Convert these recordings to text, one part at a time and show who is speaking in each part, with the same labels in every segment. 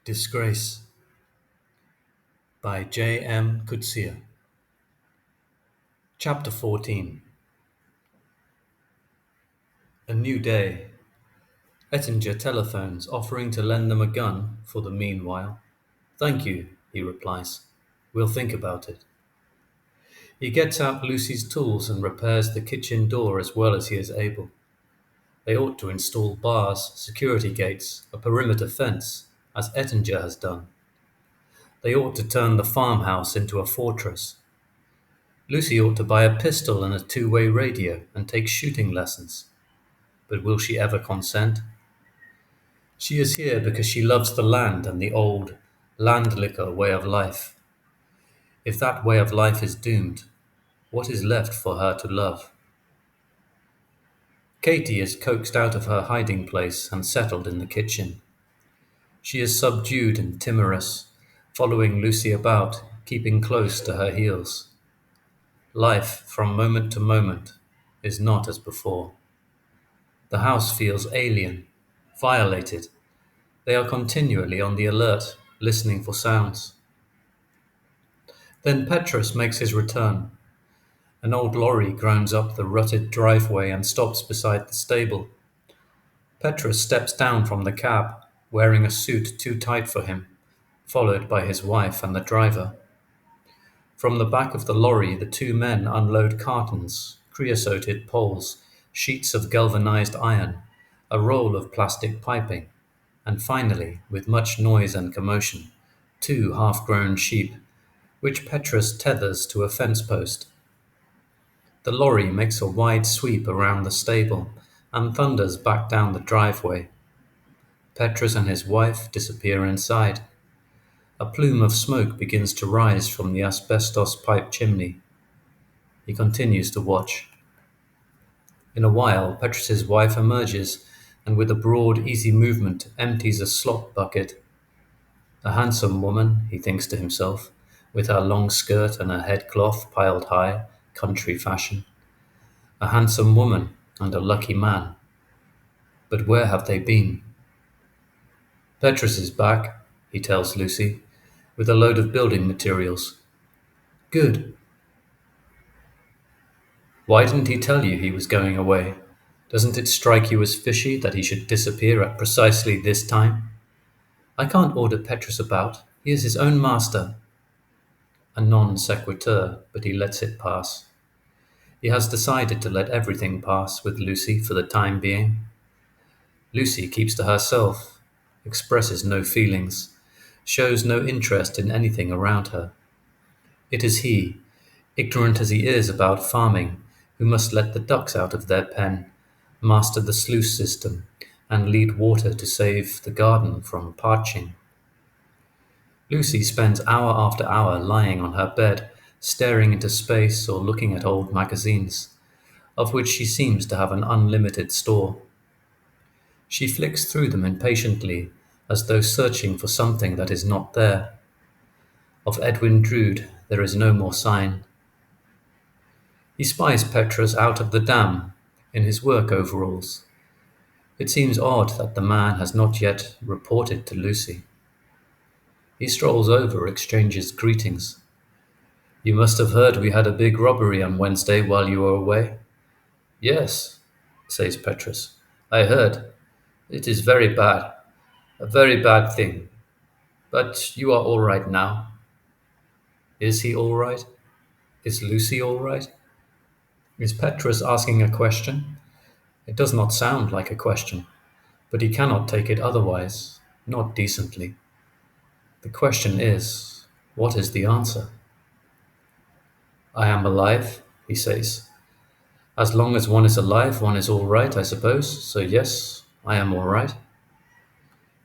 Speaker 1: Disgrace by J. M. Coetzee. Chapter 14. A new day. Ettinger telephones, offering to lend them a gun for the meanwhile. "Thank you," he replies. "We'll think about it." He gets out Lucy's tools and repairs the kitchen door as well as he is able. They ought to install bars, security gates, a perimeter fence, as Ettinger has done. They ought to turn the farmhouse into a fortress. Lucy ought to buy a pistol and a two-way radio and take shooting lessons. But will she ever consent? She is here because she loves the land and the old land-licker way of life. If that way of life is doomed, what is left for her to love? Katie is coaxed out of her hiding place and settled in the kitchen. She is subdued and timorous, following Lucy about, keeping close to her heels. Life, from moment to moment, is not as before. The house feels alien, violated. They are continually on the alert, listening for sounds. Then Petrus makes his return. An old lorry grounds up the rutted driveway and stops beside the stable. Petrus steps down from the cab, wearing a suit too tight for him, followed by his wife and the driver. From the back of the lorry, the two men unload cartons, creosoted poles, sheets of galvanized iron, a roll of plastic piping, and finally, with much noise and commotion, two half-grown sheep, which Petrus tethers to a fence post. The lorry makes a wide sweep around the stable and thunders back down the driveway. Petrus and his wife disappear inside. A plume of smoke begins to rise from the asbestos pipe chimney. He continues to watch. In a while, Petrus's wife emerges and with a broad, easy movement empties a slop bucket. A handsome woman, he thinks to himself, with her long skirt and her headcloth piled high, country fashion. A handsome woman and a lucky man. But where have they been? Petrus is back, he tells Lucy, with a load of building materials. Good. Why didn't he tell you he was going away? Doesn't it strike you as fishy that he should disappear at precisely this time? I can't order Petrus about. He is his own master. A non sequitur, but he lets it pass. He has decided to let everything pass with Lucy for the time being. Lucy keeps to herself, expresses no feelings, shows no interest in anything around her. It is he, ignorant as he is about farming, who must let the ducks out of their pen, master the sluice system, and lead water to save the garden from parching. Lucy spends hour after hour lying on her bed, staring into space or looking at old magazines, of which she seems to have an unlimited store. She flicks through them impatiently, as though searching for something that is not there. Of Edwin Drood there is no more sign. He spies Petrus out of the dam, in his work overalls. It seems odd that the man has not yet reported to Lucy. He strolls over, exchanges greetings. "You must have heard we had a big robbery on Wednesday while you were away." "Yes," says Petrus. "I heard. It is very bad. A very bad thing. But you are all right now." Is he all right? Is Lucy all right? Is Petrus asking a question? It does not sound like a question, but he cannot take it otherwise, not decently. The question is, what is the answer? "I am alive," he says. "As long as one is alive, one is all right, I suppose, so yes, I am all right."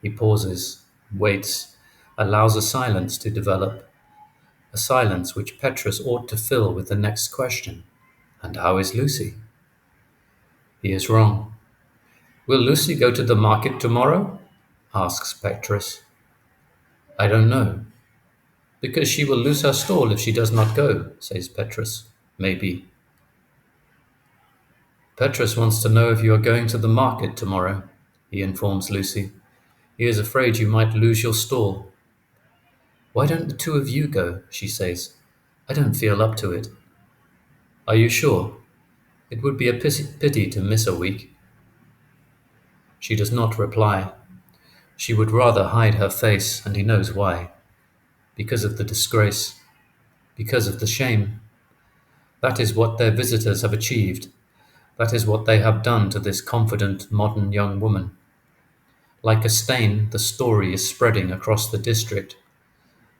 Speaker 1: He pauses, waits, allows a silence to develop, a silence which Petrus ought to fill with the next question. And how is Lucy? He is wrong. "Will Lucy go to the market tomorrow?" asks Petrus. "I don't know." "Because she will lose her stall if she does not go," says Petrus. "Maybe." "Petrus wants to know if you are going to the market tomorrow," he informs Lucy. He is afraid you might lose your stall. Why don't the two of you go? She says. I don't feel up to it. Are you sure? It would be a pity to miss a week. She does not reply. She would rather hide her face, and he knows why. Because of the disgrace. Because of the shame. That is what their visitors have achieved. That is what they have done to this confident, modern young woman. Like a stain, the story is spreading across the district.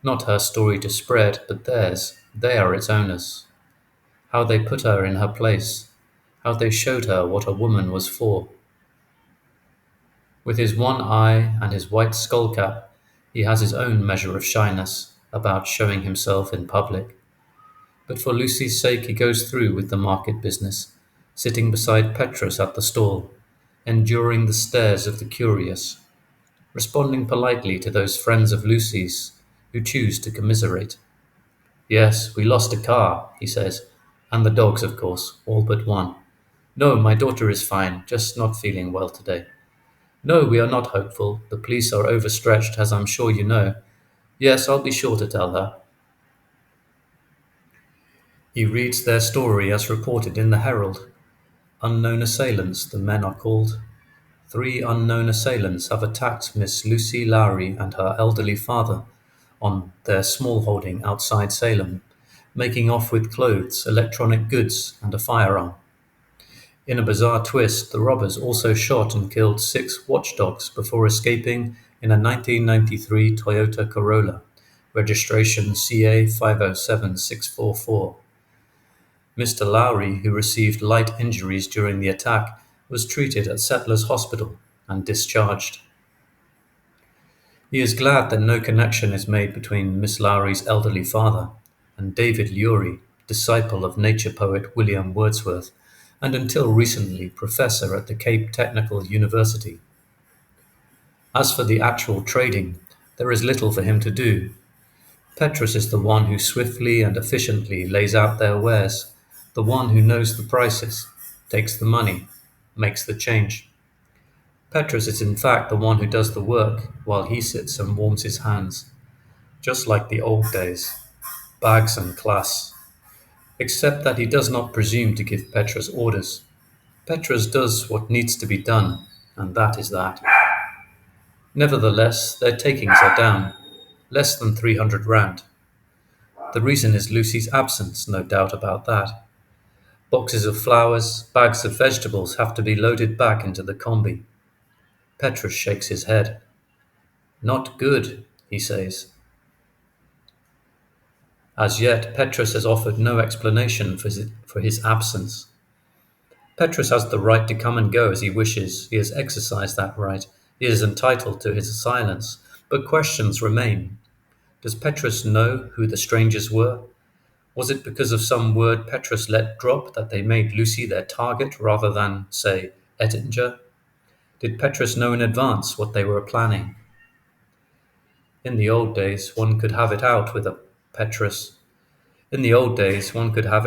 Speaker 1: Not her story to spread, but theirs. They are its owners. How they put her in her place. How they showed her what a woman was for. With his one eye and his white skullcap, he has his own measure of shyness about showing himself in public. But for Lucy's sake he goes through with the market business, sitting beside Petrus at the stall, enduring the stares of the curious, responding politely to those friends of Lucy's who choose to commiserate. Yes, we lost a car, he says, and the dogs, of course, all but one. No, my daughter is fine, just not feeling well today. No, we are not hopeful. The police are overstretched, as I'm sure you know. Yes, I'll be sure to tell her. He reads their story as reported in the Herald. Unknown assailants, the men are called. 3 unknown assailants have attacked Miss Lucy Lowry and her elderly father on their small holding outside Salem, making off with clothes, electronic goods, and a firearm. In a bizarre twist, the robbers also shot and killed 6 watchdogs before escaping in a 1993 Toyota Corolla, registration CA 507644. Mr. Lowry, who received light injuries during the attack, was treated at Settlers Hospital and discharged. He is glad that no connection is made between Miss Lowry's elderly father and David Lurie, disciple of nature poet William Wordsworth, and until recently professor at the Cape Technical University. As for the actual trading, there is little for him to do. Petrus is the one who swiftly and efficiently lays out their wares, the one who knows the prices, takes the money, makes the change. Petrus is in fact the one who does the work while he sits and warms his hands, just like the old days, bags and class, except that he does not presume to give Petrus orders. Petrus does what needs to be done, and that is that. Nevertheless, their takings are down, less than 300 rand. The reason is Lucy's absence, no doubt about that. Boxes of flowers, bags of vegetables have to be loaded back into the combi. Petrus shakes his head. Not good, he says. As yet, Petrus has offered no explanation for his absence. Petrus has the right to come and go as he wishes. He has exercised that right. He is entitled to his silence. But questions remain. Does Petrus know who the strangers were? Was it because of some word Petrus let drop that they made Lucy their target rather than, say, Ettinger? Did Petrus know in advance what they were planning? In the old days, one could have it out with a Petrus. In the old days, one could have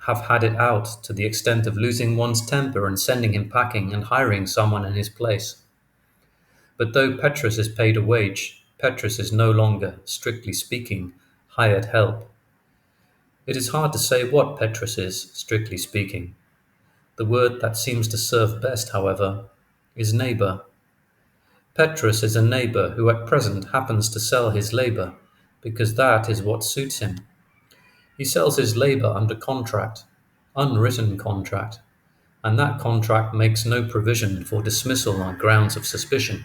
Speaker 1: had it out to the extent of losing one's temper and sending him packing and hiring someone in his place. But though Petrus is paid a wage, Petrus is no longer, strictly speaking, hired help. It is hard to say what Petrus is, strictly speaking. The word that seems to serve best, however, is neighbour. Petrus is a neighbour who at present happens to sell his labour, because that is what suits him. He sells his labour under contract, unwritten contract, and that contract makes no provision for dismissal on grounds of suspicion.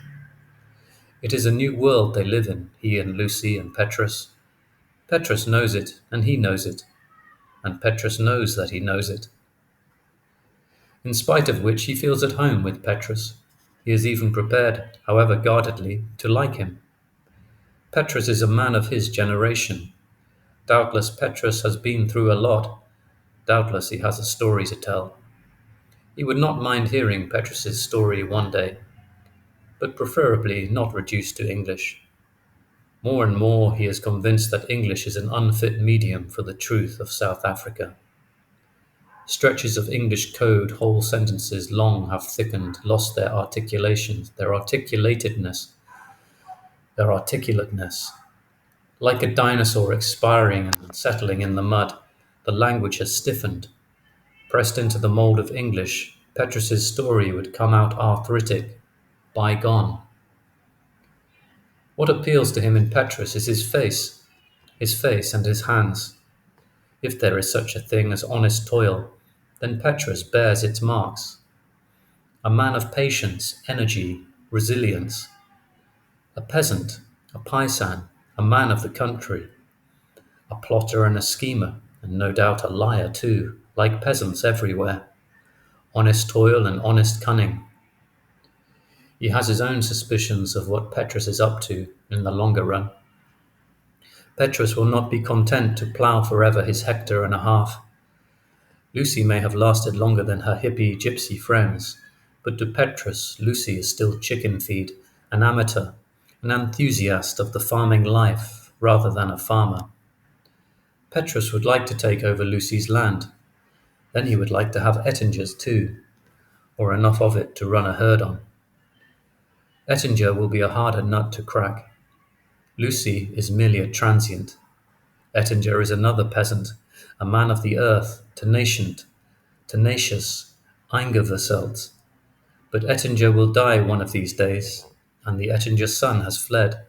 Speaker 1: It is a new world they live in, he and Lucy and Petrus. Petrus knows it, and he knows it, and Petrus knows that he knows it. In spite of which he feels at home with Petrus. He is even prepared, however guardedly, to like him. Petrus is a man of his generation. Doubtless Petrus has been through a lot. Doubtless he has a story to tell. He would not mind hearing Petrus's story one day, but preferably not reduced to English. More and more he is convinced that English is an unfit medium for the truth of South Africa. Stretches of English code, whole sentences long have thickened, lost their articulation, their articulatedness, their articulateness. Like a dinosaur expiring and settling in the mud, the language has stiffened. Pressed into the mold of English, Petrus's story would come out arthritic, bygone. What appeals to him in Petrus is his face and his hands. If there is such a thing as honest toil, then Petrus bears its marks. A man of patience, energy, resilience. A peasant, a paisan, a man of the country. A plotter and a schemer, and no doubt a liar too, like peasants everywhere. Honest toil and honest cunning. He has his own suspicions of what Petrus is up to in the longer run. Petrus will not be content to plough forever his hectare and a half. Lucy may have lasted longer than her hippie gypsy friends, but to Petrus, Lucy is still chicken feed, an amateur, an enthusiast of the farming life rather than a farmer. Petrus would like to take over Lucy's land. Then he would like to have Ettinger's too, or enough of it to run a herd on. Ettinger will be a harder nut to crack. Lucy is merely a transient. Ettinger is another peasant, a man of the earth, tenacious, eingewisselt. But Ettinger will die one of these days, and the Ettinger son has fled.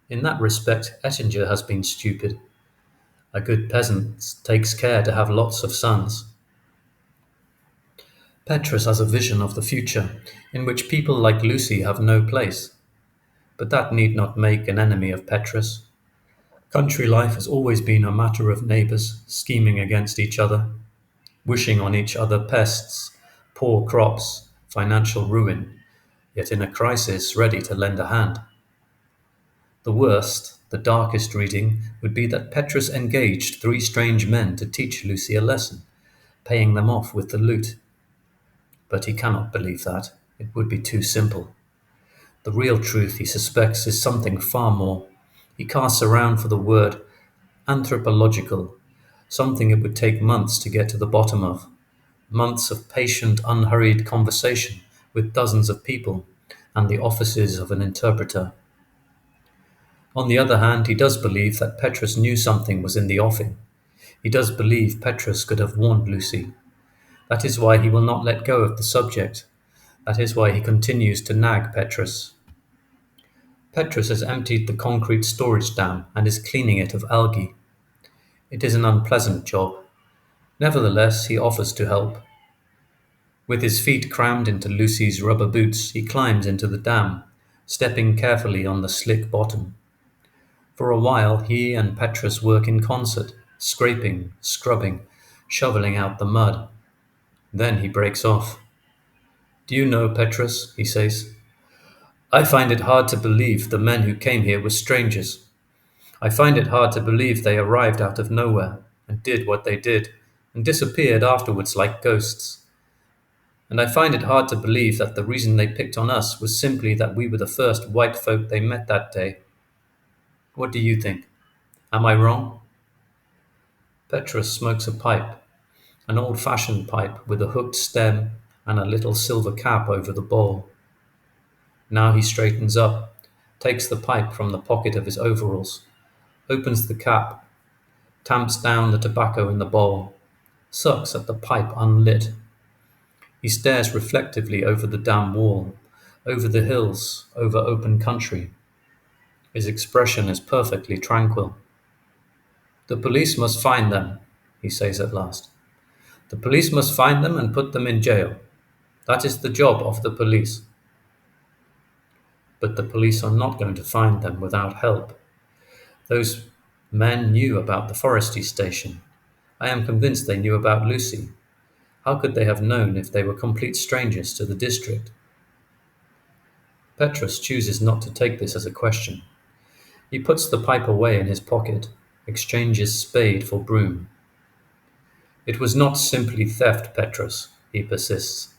Speaker 1: In that respect, Ettinger has been stupid. A good peasant takes care to have lots of sons. Petrus has a vision of the future, in which people like Lucy have no place. But that need not make an enemy of Petrus. Country life has always been a matter of neighbours scheming against each other, wishing on each other pests, poor crops, financial ruin, yet in a crisis ready to lend a hand. The worst, the darkest reading would be that Petrus engaged three strange men to teach Lucy a lesson, paying them off with the loot. But he cannot believe that. It would be too simple. The real truth, he suspects, is something far more. He casts around for the word anthropological, something it would take months to get to the bottom of. Months of patient, unhurried conversation with dozens of people and the offices of an interpreter. On the other hand, he does believe that Petrus knew something was in the offing. He does believe Petrus could have warned Lucy. That is why he will not let go of the subject. That is why he continues to nag Petrus. Petrus has emptied the concrete storage dam and is cleaning it of algae. It is an unpleasant job. Nevertheless, he offers to help. With his feet crammed into Lucy's rubber boots, he climbs into the dam, stepping carefully on the slick bottom. For a while, he and Petrus work in concert, scraping, scrubbing, shoveling out the mud. Then he breaks off. "Do you know, Petrus," he says, "I find it hard to believe the men who came here were strangers. I find it hard to believe they arrived out of nowhere and did what they did and disappeared afterwards like ghosts. And I find it hard to believe that the reason they picked on us was simply that we were the first white folk they met that day. What do you think? Am I wrong?" Petrus smokes a pipe, an old-fashioned pipe with a hooked stem and a little silver cap over the bowl. Now he straightens up, takes the pipe from the pocket of his overalls, opens the cap, tamps down the tobacco in the bowl, sucks at the pipe unlit. He stares reflectively over the dam wall, over the hills, over open country. His expression is perfectly tranquil. "The police must find them," he says at last. "The police must find them and put them in jail. That is the job of the police." But the police are not going to find them without help. Those men knew about the forestry station. I am convinced they knew about Lucy. How could they have known if they were complete strangers to the district? Petrus chooses not to take this as a question. He puts the pipe away in his pocket, exchanges spade for broom. "It was not simply theft, Petrus," he persists.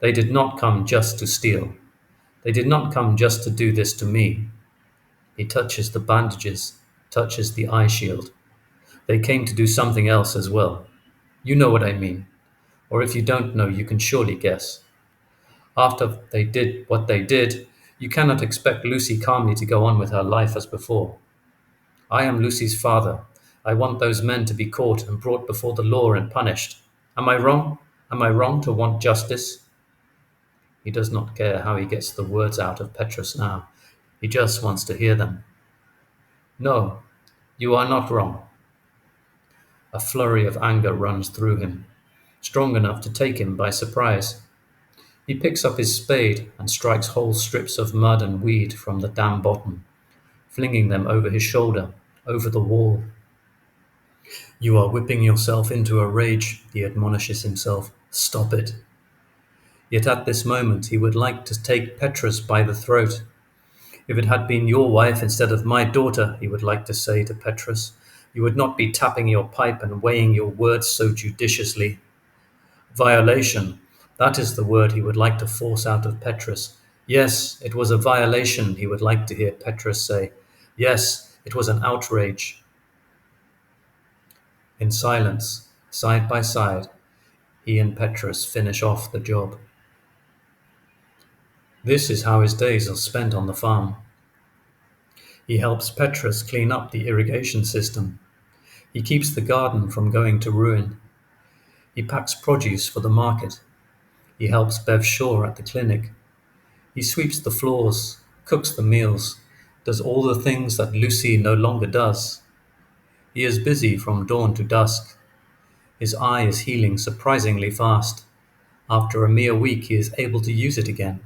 Speaker 1: "They did not come just to steal. They did not come just to do this to me." He touches the bandages, touches the eye shield. "They came to do something else as well. You know what I mean. Or if you don't know, you can surely guess. After they did what they did, You cannot expect Lucy calmly to go on with her life as before. I am Lucy's father. I want those men to be caught and brought before the law and punished. Am I wrong? Am I wrong to want justice? He does not care how he gets the words out of Petrus now. He just wants to hear them. No, you are not wrong. A flurry of anger runs through him, strong enough to take him by surprise. He picks up his spade and strikes whole strips of mud and weed from the dam bottom, flinging them over his shoulder, over the wall. You are whipping yourself into a rage, he admonishes himself. Stop it. Yet at this moment he would like to take Petrus by the throat. If it had been your wife instead of my daughter, he would like to say to Petrus, you would not be tapping your pipe and weighing your words so judiciously. Violation, that is the word he would like to force out of Petrus. Yes, it was a violation, he would like to hear Petrus say. Yes, it was an outrage. In silence, side by side, he and Petrus finish off the job. This is how his days are spent on the farm. He helps Petrus clean up the irrigation system. He keeps the garden from going to ruin. He packs produce for the market. He helps Bev Shaw at the clinic. He sweeps the floors, cooks the meals, does all the things that Lucy no longer does. He is busy from dawn to dusk. His eye is healing surprisingly fast. After a mere week, he is able to use it again.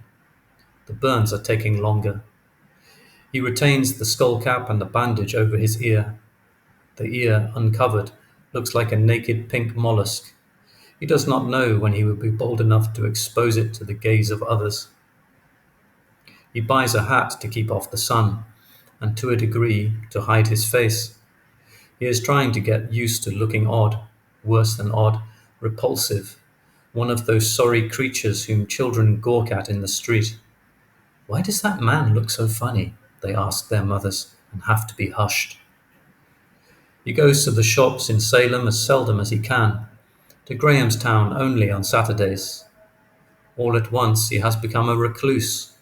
Speaker 1: The burns are taking longer. He retains the skull cap and the bandage over his ear. The ear, uncovered, looks like a naked pink mollusk. He does not know when he will be bold enough to expose it to the gaze of others. He buys a hat to keep off the sun, and to a degree, to hide his face. He is trying to get used to looking odd, worse than odd, repulsive, one of those sorry creatures whom children gawk at in the street. Why does that man look so funny? They ask their mothers, and have to be hushed. He goes to the shops in Salem as seldom as he can, to Grahamstown only on Saturdays. All at once he has become a recluse,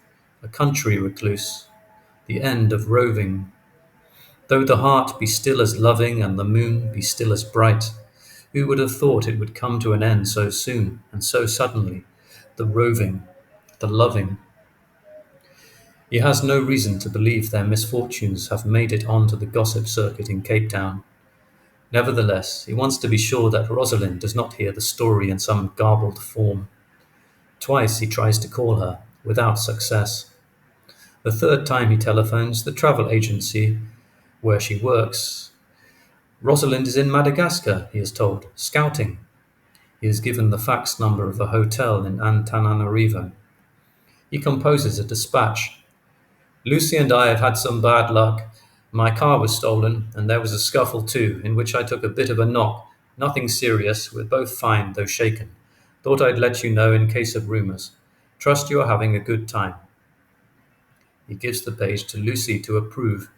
Speaker 1: a country recluse, the end of roving. Though the heart be still as loving and the moon be still as bright, who would have thought it would come to an end so soon and so suddenly, the roving, the loving? He has no reason to believe their misfortunes have made it onto the gossip circuit in Cape Town. Nevertheless, he wants to be sure that Rosalind does not hear the story in some garbled form. Twice he tries to call her, without success. The third time he telephones the travel agency where she works. Rosalind is in Madagascar, he is told, scouting. He is given the fax number of a hotel in Antananarivo. He composes a dispatch. Lucy and I have had some bad luck. My car was stolen, and there was a scuffle too, in which I took a bit of a knock. Nothing serious, we're both fine, though shaken. Thought I'd let you know in case of rumours. Trust you are having a good time. He gives the page to Lucy to approve,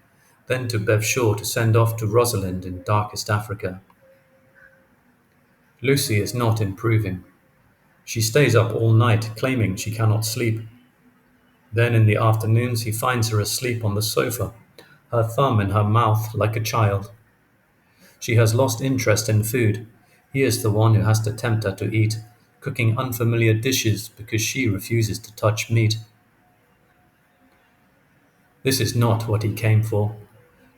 Speaker 1: then to Bev Shaw to send off to Rosalind in darkest Africa. Lucy is not improving. She stays up all night, claiming she cannot sleep. Then in the afternoons he finds her asleep on the sofa, her thumb in her mouth like a child. She has lost interest in food. He is the one who has to tempt her to eat, cooking unfamiliar dishes because she refuses to touch meat. This is not what he came for,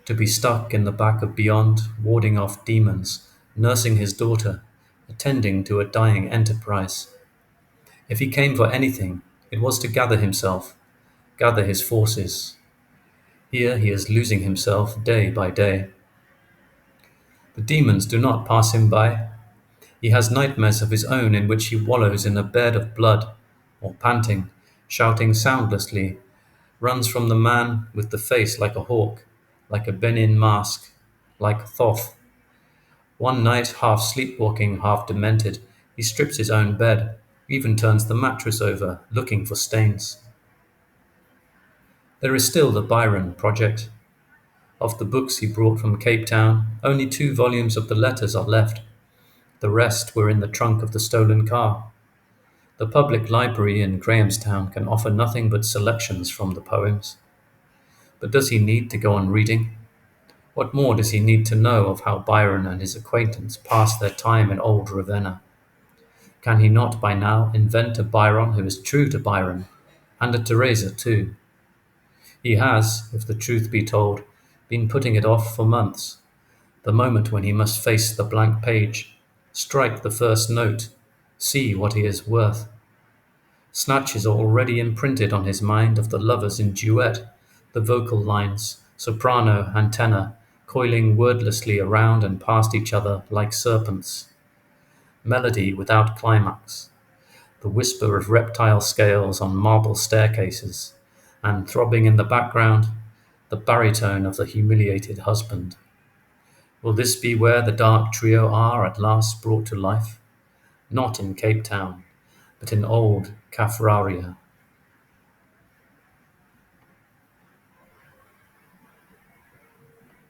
Speaker 1: to be stuck in the back of beyond, warding off demons, nursing his daughter, attending to a dying enterprise. If he came for anything, it was to gather himself, gather his forces. Here he is losing himself day by day. The demons do not pass him by. He has nightmares of his own in which he wallows in a bed of blood, or panting, shouting soundlessly, runs from the man with the face like a hawk, like a Benin mask, like Thoth. One night, half sleepwalking, half demented, he strips his own bed, even turns the mattress over, looking for stains. There is still the Byron project. Of the books he brought from Cape Town, only 2 volumes of the letters are left. The rest were in the trunk of the stolen car. The public library in Grahamstown can offer nothing but selections from the poems. But does he need to go on reading? What more does he need to know of how Byron and his acquaintance passed their time in old Ravenna? Can he not by now invent a Byron who is true to Byron, and a Teresa too? He has, if the truth be told, been putting it off for months, the moment when he must face the blank page, strike the first note, see what he is worth. Snatches are already imprinted on his mind of the lovers in duet, the vocal lines, soprano and tenor, coiling wordlessly around and past each other like serpents. Melody without climax, the whisper of reptile scales on marble staircases, and throbbing in the background, the baritone of the humiliated husband. Will this be where the dark trio are at last brought to life? Not in Cape Town, but in old Kafraria.